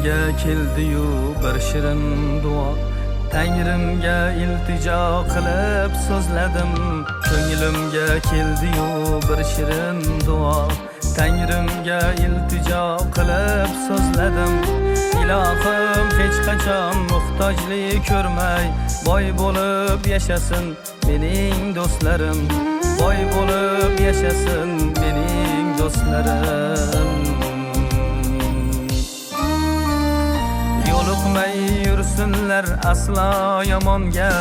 ko'nglimga keldi-yu bir shirin duo. Tangrimga iltijo qilib so'zladim. Ko'nglimga keldi-yu bir shirin duo. Tangrimga iltijo qilib so'zladim. Ilohim hech qachon muhtojlik ko'rmay, boy bo'lib yashasin mening do'stlarim. Boy bo'lib yashasin mening do'stlarim. Yo'liqmay yursinlar aslo yomonga,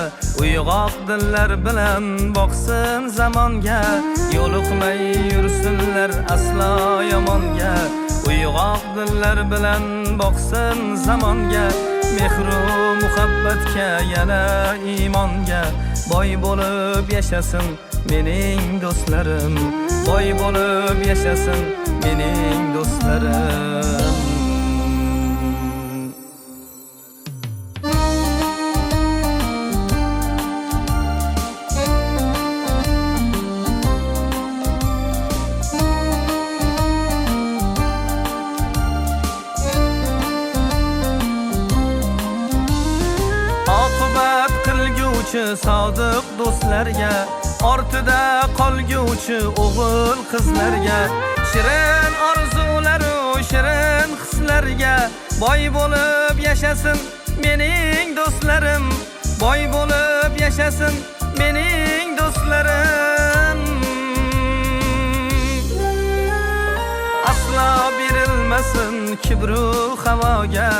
uyg'oq dillar bilan boqsin zamonga. Yo'liqmay yursinlar aslo yomonga, uyg'oq dillar bilan boqsin zamonga. Mehru muhabbatga yana imonga, boy bo'lib yashasin mening do'stlarim. Boy bo'lib yashasin mening do'stlarim. Sodiq do'stlarga, ortida qolguvchi o'g'il qizlarga, shirin orzular u shirin hislarga, boy bo'lib yashasin mening do'stlarim. Boy bo'lib yashasin mening do'stlarim. Aslo berilmasin kibru havoga,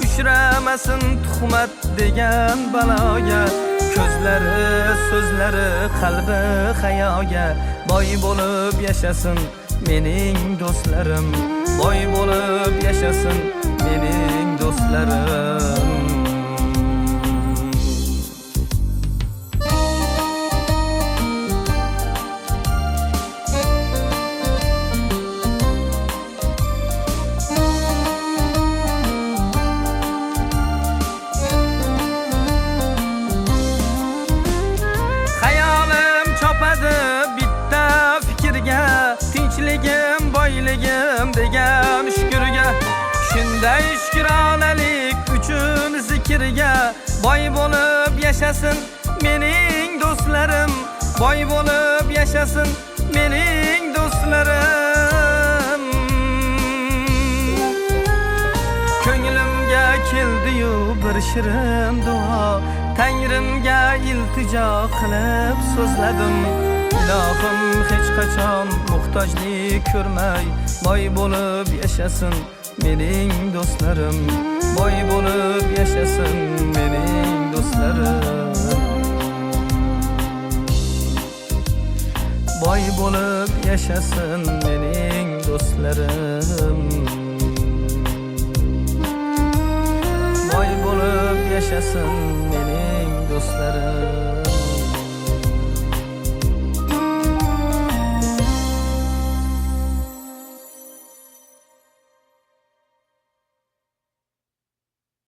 uchramasin tuhmat degan baloga. Ko'zlari, so'zlari, qalbi hayoga, boy bo'lib yashasin mening do'stlarim. Boy bo'lib yashasin mening do'stlarim. Tinchligim, boyligim degan shukurga, shunday shukronalik uchun zikrga, boy bo'lib yashasin mening do'stlarim. Boy bo'lib yashasin mening do'stlarim. Ko'nglimga keldi-yu bir shirin duo, Tangrimga iltijo qilib so'zladim. Ilohim hech qachon muhtojlik ko'rmay, boy bo'lib yashasin mening do'stlarim. Boy bo'lib yashasin mening do'stlarim. Boy bo'lib yashasin mening do'stlarim. Boy bo'lib yashasin mening do'stlarim.